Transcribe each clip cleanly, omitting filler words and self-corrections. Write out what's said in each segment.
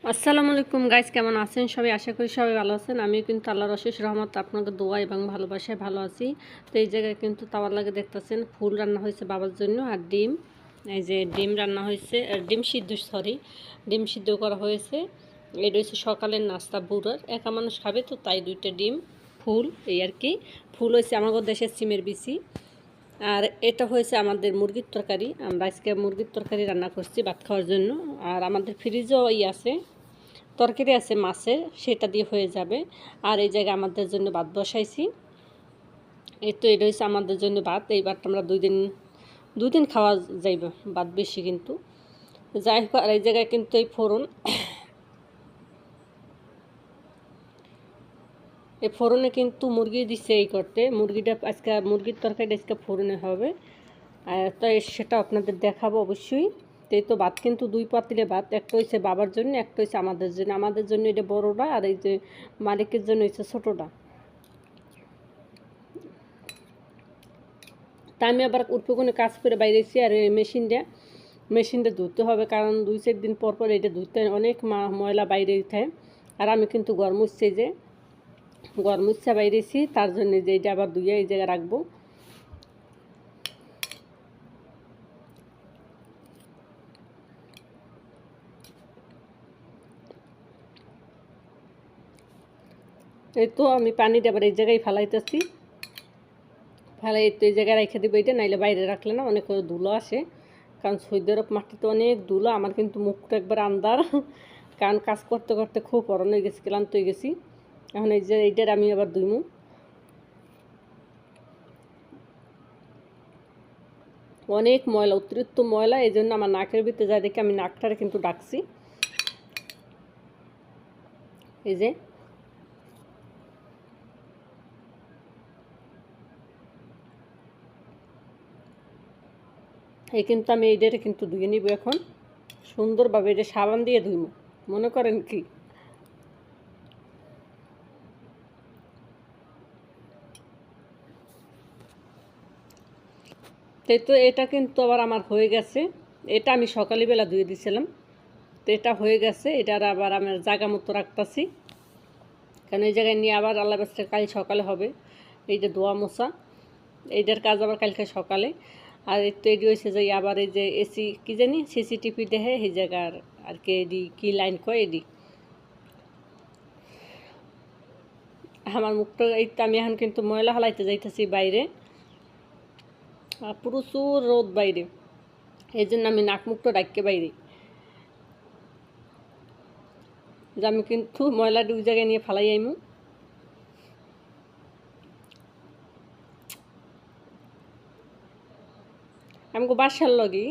আসসালামু আলাইকুম গাইস, কেমন আছেন সবাই? আশা করি সবাই ভালো আছেন। আমিও কিন্তু আল্লাহর অশেষ রহমত আপনাদের দোয়া এবং ভালোবাসায় ভালো আছি। তো এই জায়গায় কিন্তু তাওয়ার লাগে দেখতেছেন ফুল রান্না হয়েছে বাবার জন্য, আর ডিম, এই যে ডিম রান্না হয়েছে, ডিম সিদ্ধ, ডিম সিদ্ধ করা হয়েছে। এটা হচ্ছে সকালের নাস্তা, বুড়ার একা মানুষ খাবে তো তাই 2টা ডিম, ফুল, এই আর কি। ফুল হয়েছে আমাদের দেশের সিমের বিচি। আর এটা হয়েছে আমাদের মুরগির তরকারি। আমরা আজকে মুরগির তরকারি রান্না করছি ভাত খাওয়ার জন্য। আর আমাদের ফ্রিজও আছে, তরকারি আছে মাছের, সেটা দিয়ে হয়ে যাবে। আর এই জায়গায় আমাদের জন্য ভাত বসাইছি। এই তো এটা হচ্ছে আমাদের জন্য ভাত। এই ভাতটা আমরা দুদিন খাওয়া যাইবে, ভাত বেশি কিন্তু। যাই হোক, আর এই জায়গায় কিন্তু এই ফোড়নে কিন্তু মুরগি দিচ্ছে এই করতে। মুরগিটা আজকে, মুরগির তরকারিটা আজকে ফোড়নে হবে। তাই সেটা আপনাদের দেখাবো অবশ্যই। তো ভাত কিন্তু 2 পাতিলে ভাত, একটা হয়েছে বাবার জন্য, একটা হয়েছে আমাদের জন্য। আমাদের জন্য এটা বড়োটা, আর এই যে মালিকের জন্য হচ্ছে ছোটোটা। তা আমি আবার উপরে কোনো কাজ করে বাইরেছি। আর মেশিনটা ধুতে হবে, কারণ 2-4 দিন পর পর এটা ধুতে অনেক ময়লা বাইরে উঠে। আর আমি কিন্তু গরম বাইরেছি, তার জন্য যে এটা আবার ধুয়ে এই জায়গায় রাখবো। এই তো আমি পানিটা আবার এই জায়গায় ফেলাইতেছি। তো এই জায়গায় রেখে দেবো এটা, নাইলে বাইরে রাখলে না অনেক ধুলো আসে। কারণ সৌদি আরব মাটিতে অনেক ধুলো। আমার কিন্তু মুখটা একবার আন্দার, কারণ কাজ করতে করতে খুব অরণ হয়ে গেছি, ক্লান্ত হয়ে গেছি। এখন এই যে এইটার আমি আবার ধুইমু। অনেক ময়লা, অতিরিক্ত ময়লা, এই জন্য আমার নাকের ভিতরে যায় দেখে আমি নাকটারে কিন্তু ডাকছি। এই যে কিন্তু আমি এইটারে কিন্তু ধুয়ে নিব এখন সুন্দরভাবে। এটা সাবান দিয়ে ধুইব, মনে করেন কি। তো এটা কিন্তু আবার আমার হয়ে গেছে। এটা আমি সকালবেলা ধুয়ে দিয়েছিলাম। তো এটা হয়ে গেছে, এটার আবার আমার জায়গা মতো রাখতেছি, কারণ এই জায়গায় নিয়ে আবার আল্লাহ বাস্তে কাল সকালে হবে এই যে ধোয়া মোছা। এইটার কাজ আবার কালকে সকালে। আর এই তো এটি হয়েছে যে আবার এই যে এসি কী জানি সিসিটিভি দেখে এই জায়গার আর কি, এডি কী লাইন কয় এডি আমার মুখটা। এই তো আমি এখন কিন্তু ময়লা হালাইতে যাইতেছি বাইরে, আর প্রচুর রোদ বাইরে, এই জন্য আমি নাক মুখটা ডাক্কে বাইরে, যে আমি কিন্তু ময়লা 2 জায়গায় নিয়ে ফালাই আইমু। আমাকে বাসার লগেই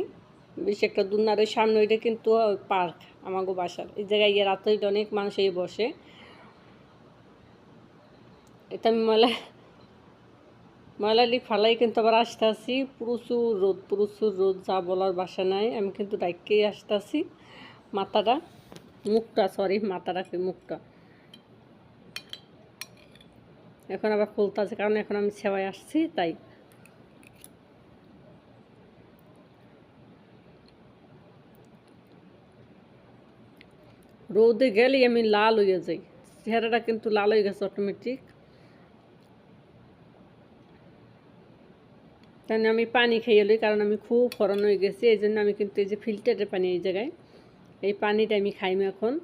বেশি একটা দূর না, ওই সামনে ওইটা কিন্তু পার্ক আমাকে বাসার। এই জায়গায় গিয়ে রাত হইলে অনেক মানুষ এই বসে। এটা আমি ময়লালি ফালাই কিন্তু আবার আসতে আসি। প্রচুর রোদ, যা বলার বাসা নাই। আমি কিন্তু ডাইকেই আসতে আসি মাথাটা কি মুখটা এখন আবার খুলতে আছে, কারণ এখন আমি সেবায় আসছি তাই। রোদে গেলেই আমি লাল হয়ে যাই, চেহারাটা কিন্তু লাল হয়ে গেছে অটোমেটিক। তাই আমি পানি খেয়ে লই, কারণ আমি খুব ফরন হয়ে গেছি। এই জন্য আমি কিন্তু এই যে ফিল্টারের পানি, এই জায়গায় এই পানিটা আমি খাইমু এখন।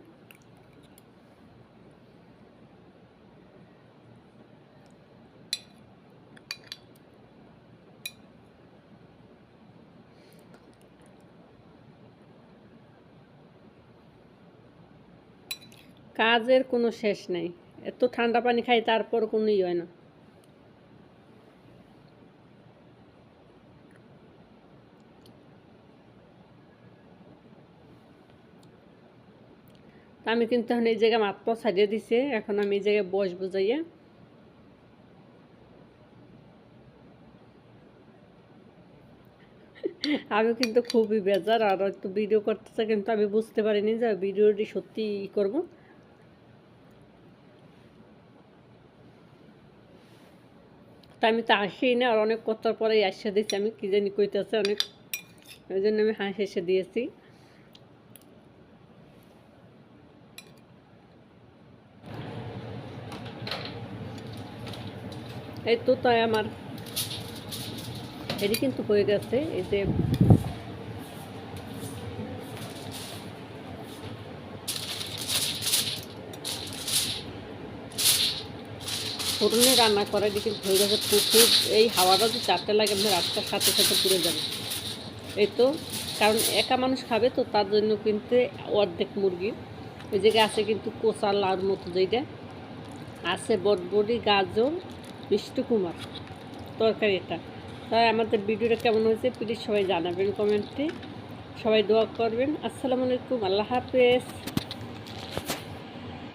কাজের কোনো শেষ নাই, এত ঠান্ডা পানি খাই তারপর কোনো হয় না। তা আমি কিন্তু এখন এই জায়গায় মাত্র ছাড়িয়ে দিছে, এখন আমি এই জায়গায় বসবো যাইয়া। আমি কিন্তু খুবই বেজার, আর একটু ভিডিও করতেছে কিন্তু আমি বুঝতে পারিনি যে ভিডিওটি সত্যি করবো। তা আমি তো আসি না, আর অনেক কথার পরেই আসে দিচ্ছি, আমি কী জানি কইতেছে অনেক, ওই জন্য আমি হাসি এসে দিয়েছি। এই তো তাই আমার এটি কিন্তু হয়ে গেছে। এই যে ফোড়নে রান্না করা এটি কিন্তু হয়ে গেছে। খুব এই হাওয়াটা যে চারটে লাগে আপনার রাতটার সাথে সাথে পুড়ে যাবে। এই তো কারণ একা মানুষ খাবে তো তার জন্য কিন্তু অর্ধেক মুরগি। ওই জায়গায় আছে কিন্তু কোচা লাউর মতো যেটা আছে, বটবটি, গাজর, মিষ্টি কুমড়া তরকারি এটা। তাই আমাদের ভিডিওটা কেমন হয়েছে প্লিজ সবাই জানাবেন কমেন্টে। সবাই দোয়া করবেন। আসসালামু আলাইকুম, আল্লাহ হাফেজ।